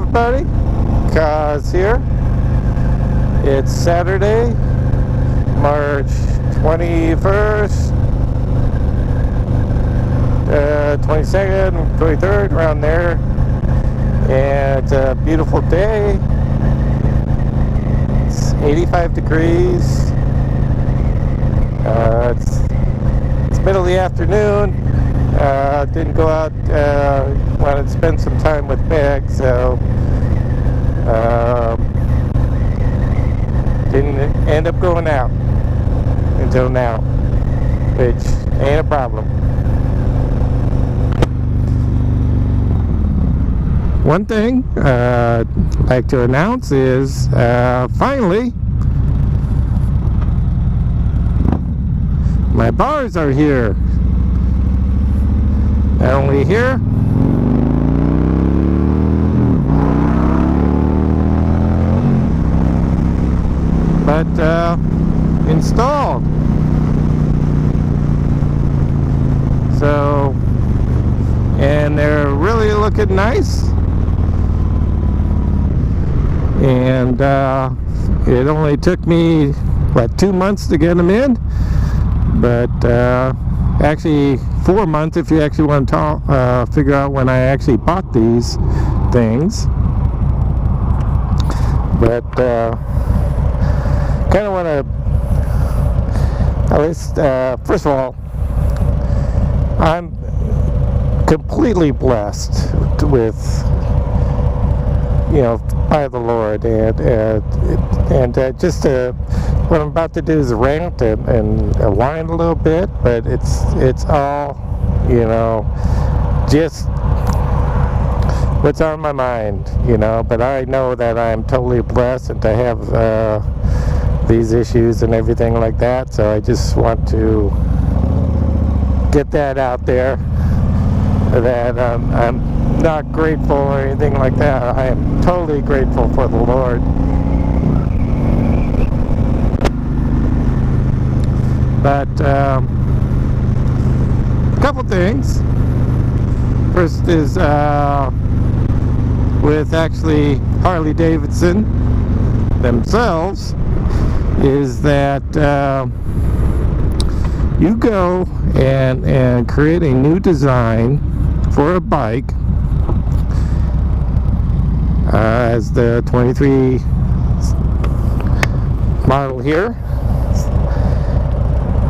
everybody, Kaz here. It's Saturday, March 21st, 22nd, 23rd, around there. And it's a beautiful day. It's 85 degrees. It's middle of the afternoon. Didn't go out, wanted to spend some time with Meg, so didn't end up going out until now, which ain't a problem. One thing I'd like to announce is finally my bars are here. Not only here, but installed. So, and they're really looking nice. And it only took me, 2 months to get them in, but actually 4 months if you actually want to figure out when I actually bought these things. But kind of want to at least first of all, I'm completely blessed with, by the Lord, and just what I'm about to do is rant and whine a little bit, but it's all, just what's on my mind, but I know that I'm totally blessed and to have these issues and everything like that, so I just want to get that out there, that I'm not grateful or anything like that. I am totally grateful for the Lord. But a couple things. First is with actually Harley Davidson themselves, is that you go and create a new design for a bike, as the 23 model here,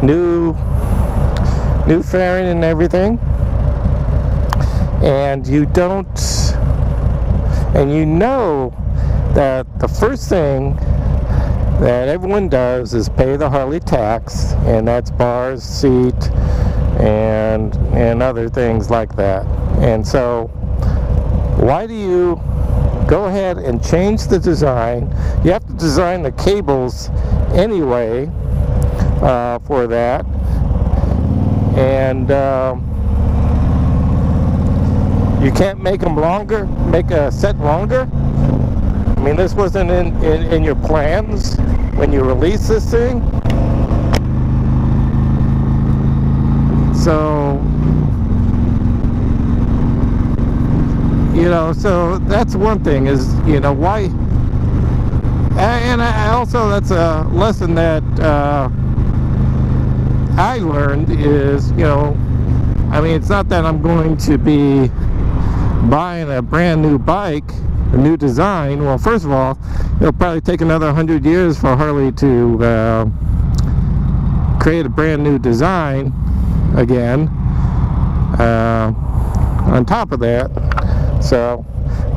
new fairing and everything, and you know that the first thing that everyone does is pay the Harley tax, and that's bars, seat, and other things like that. And so why do you go ahead and change the design? You have to design the cables anyway for that, and you can't make them longer, make a set longer. I mean, this wasn't in your plans when you released this thing. So, so that's one thing, is, why, and also that's a lesson that I learned is, it's not that I'm going to be buying a brand new bike, a new design. Well, first of all, it'll probably take another 100 years for Harley to create a brand new design again, on top of that. So,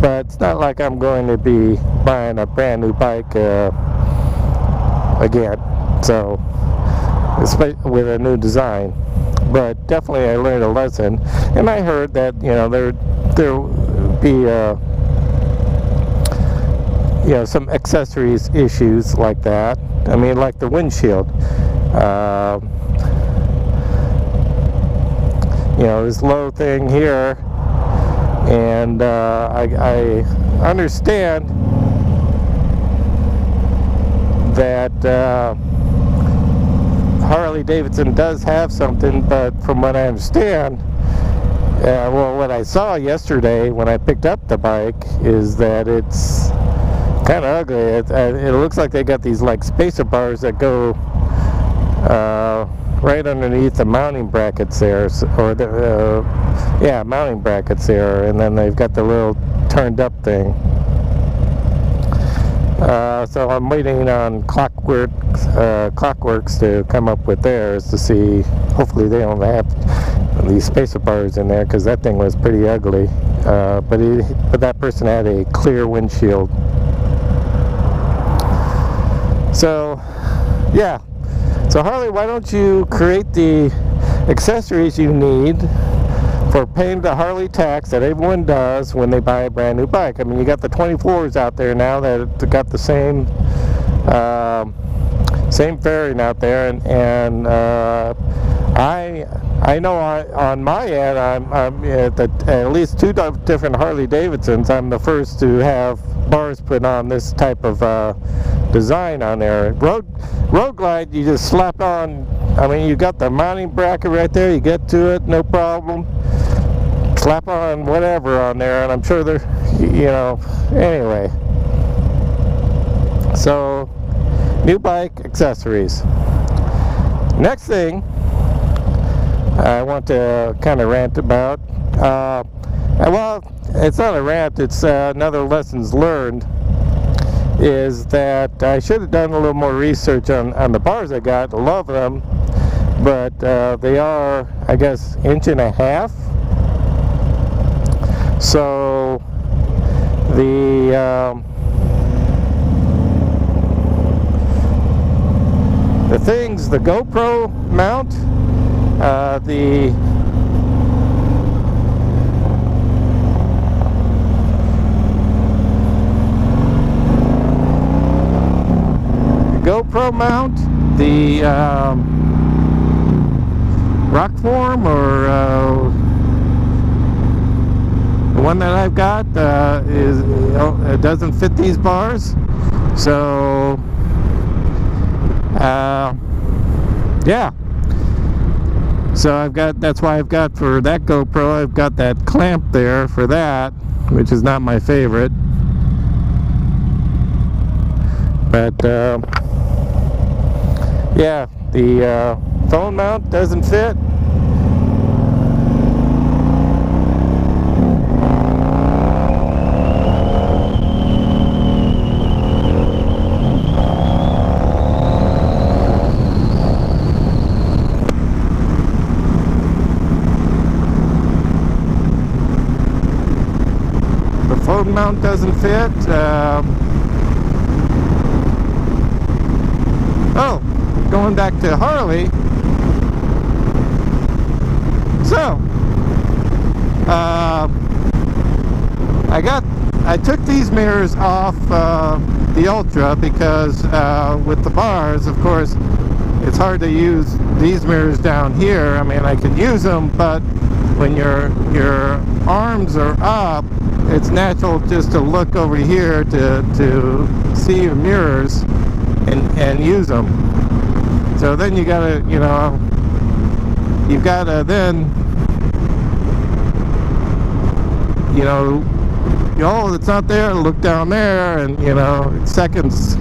but it's not like I'm going to be buying a brand new bike again, so with a new design. But definitely I learned a lesson, and I heard that there would be some accessories issues like that. I mean, like the windshield, this low thing here, and I understand that Harley Davidson does have something, but from what I understand, well, what I saw yesterday when I picked up the bike is that it's kind of ugly. It looks like they got these like spacer bars that go right underneath the mounting brackets there, or the mounting brackets there, and then they've got the little turned up thing. So I'm waiting on Clockworks to come up with theirs to see. Hopefully they don't have these spacer bars in there, because that thing was pretty ugly. But that person had a clear windshield. So yeah. So Harley, why don't you create the accessories you need for paying the Harley tax that everyone does when they buy a brand new bike? I mean, you got the 24s out there now that got the same fairing out there, and I know on my end I'm at least 2 different Harley Davidsons. I'm the first to have bars put on this type of design on there. Road Glide, you just slap on. I mean, you got the mounting bracket right there. You get to it, no problem. Slap on whatever on there, and I'm sure they're, anyway. So, new bike accessories. Next thing I want to kind of rant about. Well, it's not a rant. It's another lessons learned. Is that I should have done a little more research on the bars I got. I love them, but they are, I guess, 1.5 inches. So the things, the GoPro mount, the GoPro mount, the Rockform, or the one that I've got it doesn't fit these bars. So yeah. So that's why I've got, for that GoPro, I've got that clamp there for that, which is not my favorite. But yeah, the phone mount doesn't fit. The phone mount doesn't fit. Going back to Harley. So, I took these mirrors off the Ultra because with the bars, of course, it's hard to use these mirrors down here. I mean, I can use them, but when your arms are up, it's natural just to look over here to see your mirrors and use them. So then you gotta, you've gotta then, oh, it's not there, look down there, and, seconds,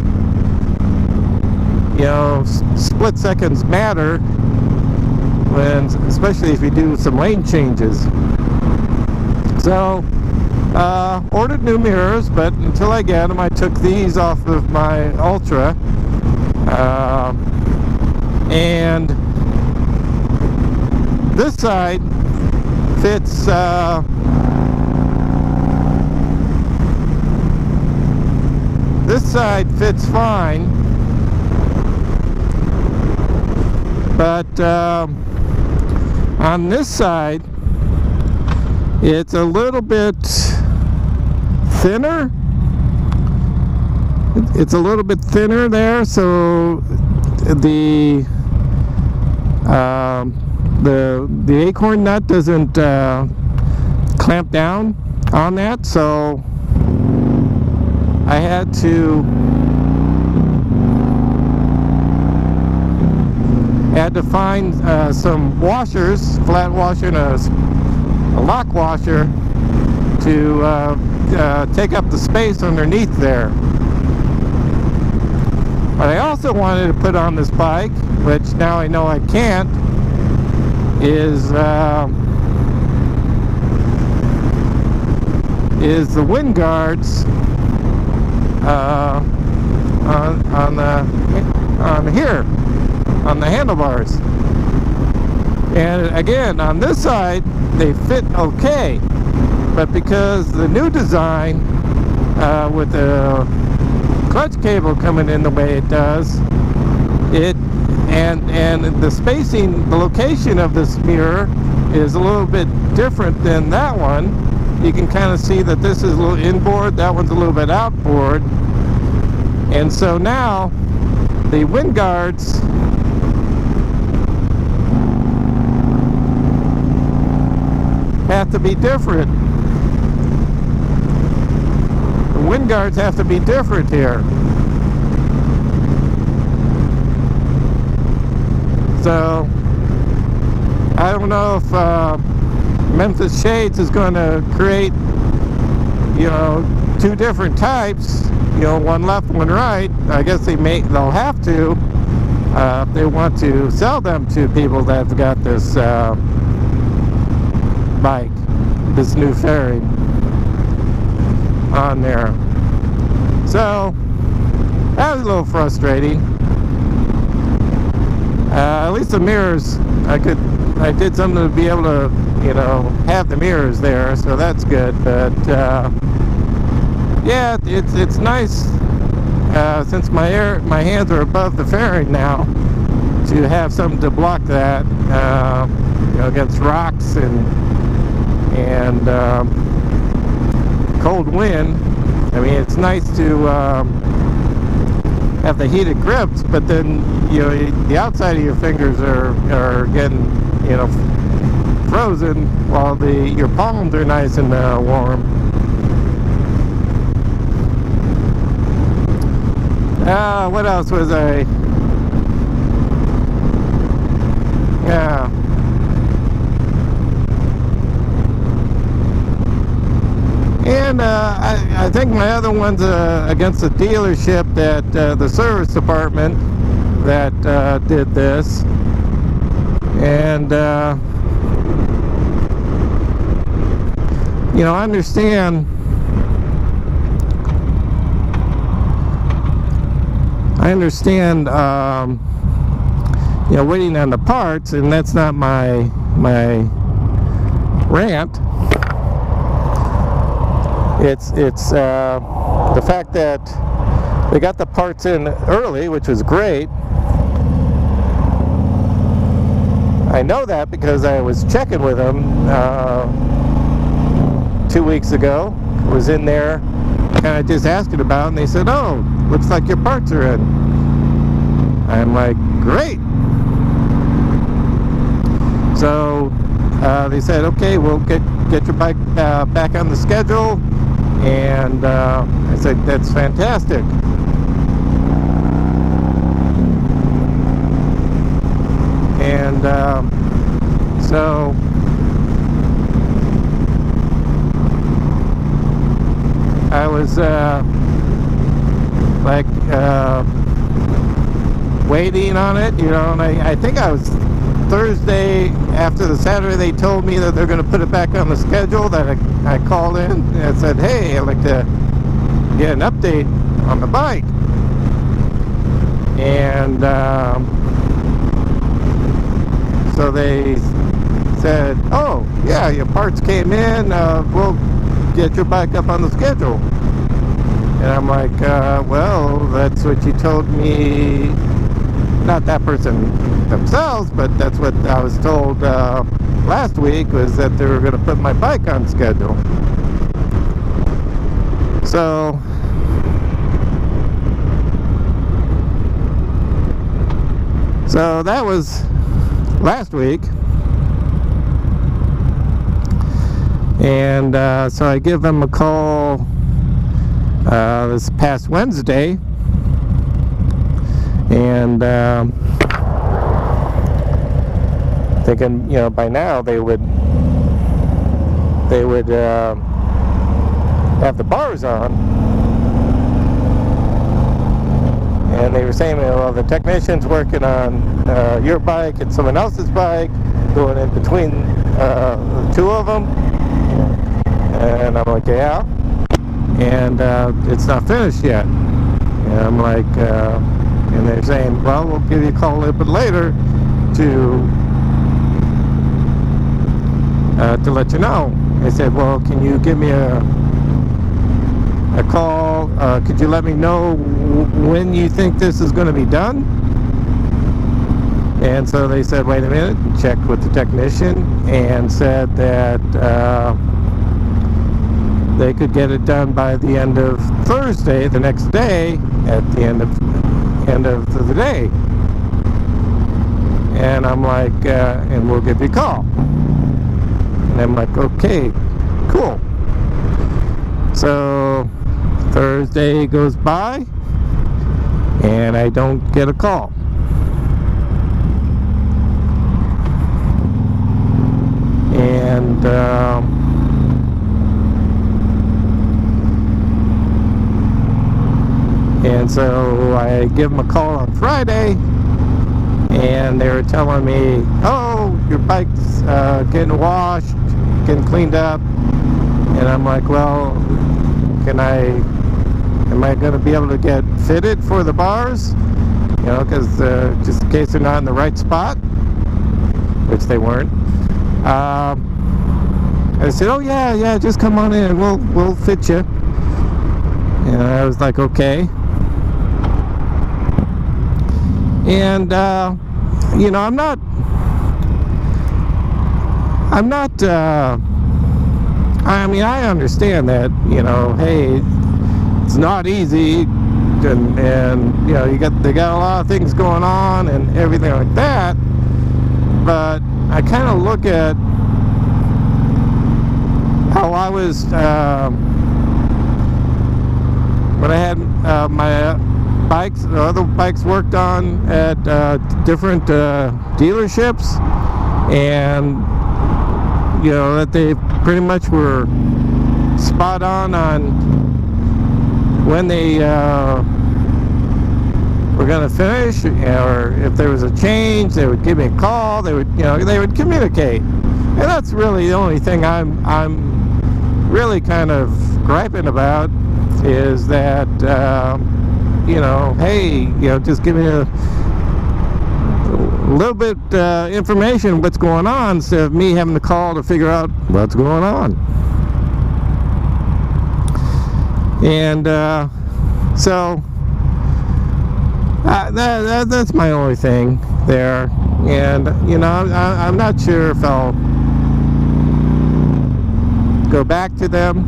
split seconds matter, when, especially if you do some lane changes. So, ordered new mirrors, but until I get them, I took these off of my Ultra. And this side fits fine, but on this side it's a little bit thinner. It's a little bit thinner there, so the acorn nut doesn't clamp down on that, so I had to find some washers, flat washer, and lock washer to take up the space underneath there. What I also wanted to put on this bike, which now I know I can't, is the wind guards on the handlebars. And again, on this side they fit okay, but because the new design with the clutch cable coming in the way it does, and the spacing, the location of this mirror is a little bit different than that one. You can kind of see that this is a little inboard, that one's a little bit outboard, and so now the wind guards have to be different. The wind guards have to be different here. So I don't know if Memphis Shades is going to create, two different types, one left, one right. I guess they'll have to if they want to sell them to people that've got this bike, this new fairing on there. So that was a little frustrating. At least the mirrors, I did something to be able to, have the mirrors there, so that's good. But yeah, it's nice since my hands are above the fairing now, to have something to block that, against rocks and cold wind. I mean, it's nice to have the heated grips, but then the outside of your fingers are getting frozen, while your palms are nice and warm. What else was I? Yeah. And I think my other one's against the dealership that the service department that did this. And I understand. Waiting on the parts, and that's not my rant. It's the fact that they got the parts in early, which was great. I know that because I was checking with them 2 weeks ago. Was in there, kind of just asking about it, and they said, "Oh, looks like your parts are in." I'm like, "Great." So they said, "Okay, we'll get your bike back on the schedule." And I said, "That's fantastic." And so I was waiting on it, and I think I was Thursday after the Saturday they told me that they're going to put it back on the schedule, that I called in and I said, "Hey, I'd like to get an update on the bike." And so they said, "Oh yeah, your parts came in, we'll get your bike up on the schedule." And I'm like, well, that's what you told me. Not that person themselves, but that's what I was told last week, was that they were going to put my bike on schedule. So that was last week. And so I give them a call this past Wednesday, and thinking, by now they would they would have the bars on. And they were saying, well, the technician's working on your bike and someone else's bike, going in between the two of them. And I'm like, yeah. And it's not finished yet. And I'm like, and they're saying, well, we'll give you a call a little bit later to let you know. I said, well, can you give me a call? Could you let me know when you think this is going to be done? And so they said, wait a minute, and checked with the technician and said that they could get it done by the end of Thursday, the next day, at the end of the day. And I'm like, and we'll give you a call. And I'm like, okay, cool. So Thursday goes by and I don't get a call. And so I give them a call on Friday, and they were telling me, oh, your bike's getting washed, getting cleaned up. And I'm like, well, am I going to be able to get fitted for the bars? You know, because just in case they're not in the right spot, which they weren't. I said, oh yeah, just come on in, we'll fit you. And I was like, okay. And you know, I'm not I mean, I understand that, you know, hey, it's not easy, and you know, they got a lot of things going on and everything like that. But I kind of look at how I was when I had my other bikes worked on at different dealerships, and you know, that they pretty much were spot on when they were going to finish, or if there was a change, they would give me a call. They would, you know, they would communicate, and that's really the only thing I'm really kind of griping about, is that you know, hey, you know, just give me a little bit information what's going on, instead of me having to call to figure out what's going on. And so that's my only thing there. And you know, I'm not sure if I'll go back to them.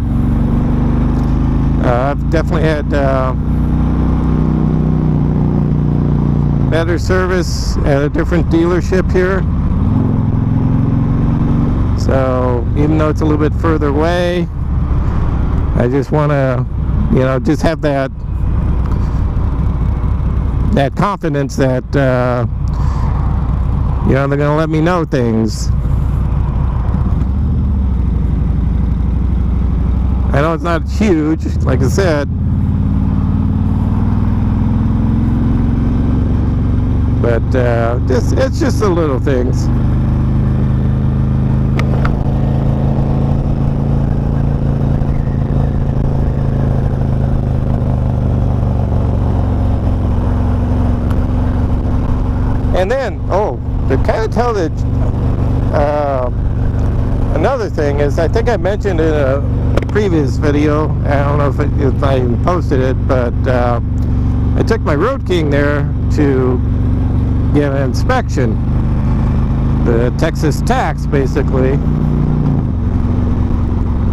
I've definitely had better service at a different dealership here. So even though it's a little bit further away, I just want to, you know, just have that confidence that you know, they're going to let me know things. I know it's not huge, like I said, but it's just the little things. And then, to kind of tell the another thing is, I think I mentioned in a previous video, I don't know if I even posted it, but I took my Road King there to get an inspection, the Texas tax, basically,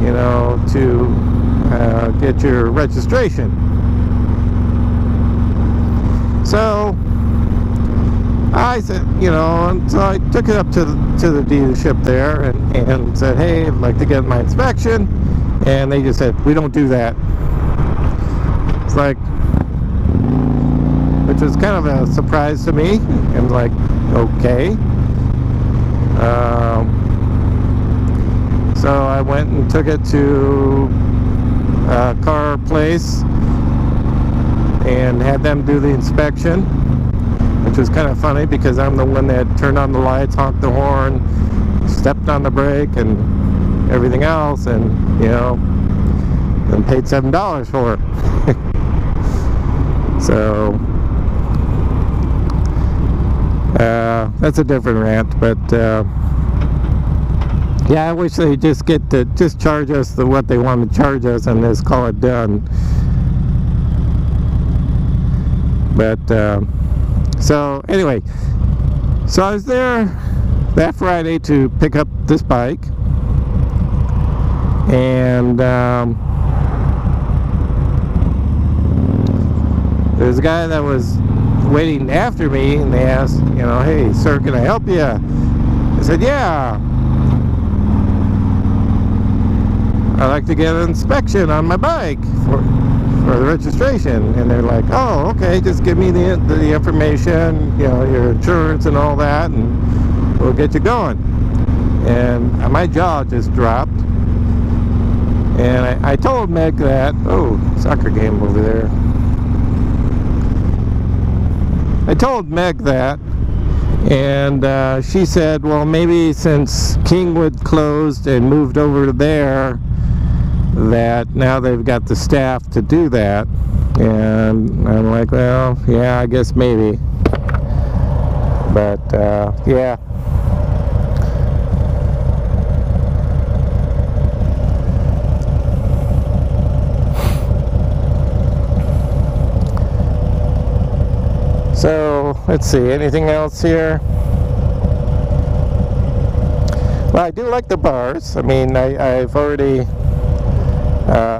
you know, to get your registration. So I said, you know, and so I took it up to the dealership there and said, hey, I'd like to get my inspection. And they just said, we don't do that. It's like, which was kind of a surprise to me. I'm like, okay. So I went and took it to a car place and had them do the inspection, which was kind of funny because I'm the one that turned on the lights, honked the horn, stepped on the brake and everything else, and and paid $7 for it. So that's a different rant, but yeah, I wish they just charge us what they want to charge us and just call it done. But so anyway, so I was there that Friday to pick up this bike, and there's a guy that was waiting after me, and they asked, hey sir, can I help you? I said, yeah, I'd like to get an inspection on my bike for the registration. And they're like, oh, okay, just give me the information, your insurance and all that, and we'll get you going. And my jaw just dropped, and I told Meg that, oh, soccer game over there. I told Meg that, and she said, well, maybe since Kingwood closed and moved over to there, that now they've got the staff to do that. And I'm like, well, yeah, I guess maybe. But yeah. So let's see, anything else here? Well, I do like the bars. I mean, I've already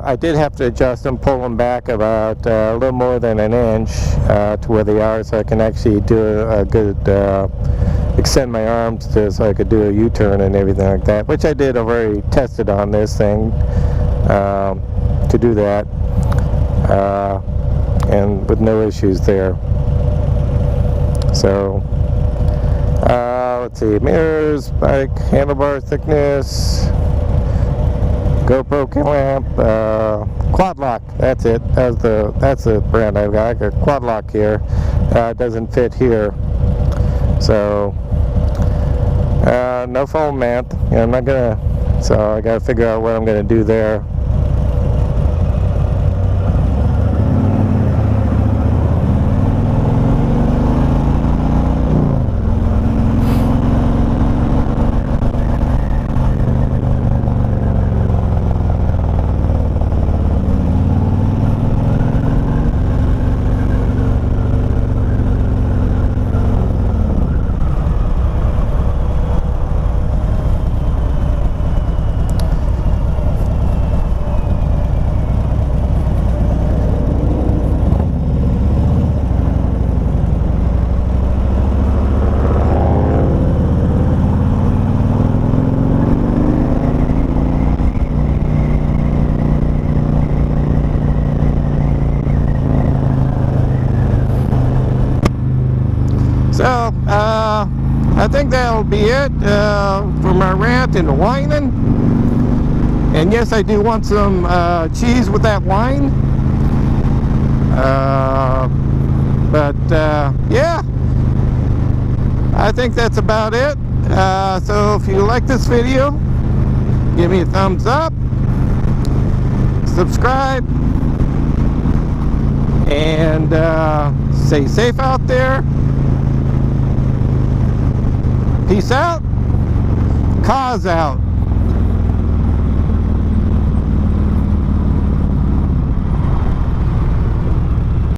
I did have to adjust them, pull them back about a little more than an inch to where they are, so I can actually do a good extend my arms so I could do a U-turn and everything like that, which I did. I've already tested on this thing to do that, and with no issues there. So let's see, mirrors, bike, handlebar thickness, GoPro clamp, Quad Lock. That's it. That's the brand I've got. I got Quad Lock here. It doesn't fit here. So no foam mat. I'm not gonna. So I gotta figure out what I'm gonna do there. So, I think that'll be it for my rant and whining. And yes, I do want some cheese with that wine. Yeah, I think that's about it. So if you like this video, give me a thumbs up, subscribe, and stay safe out there. Peace out. Cause out.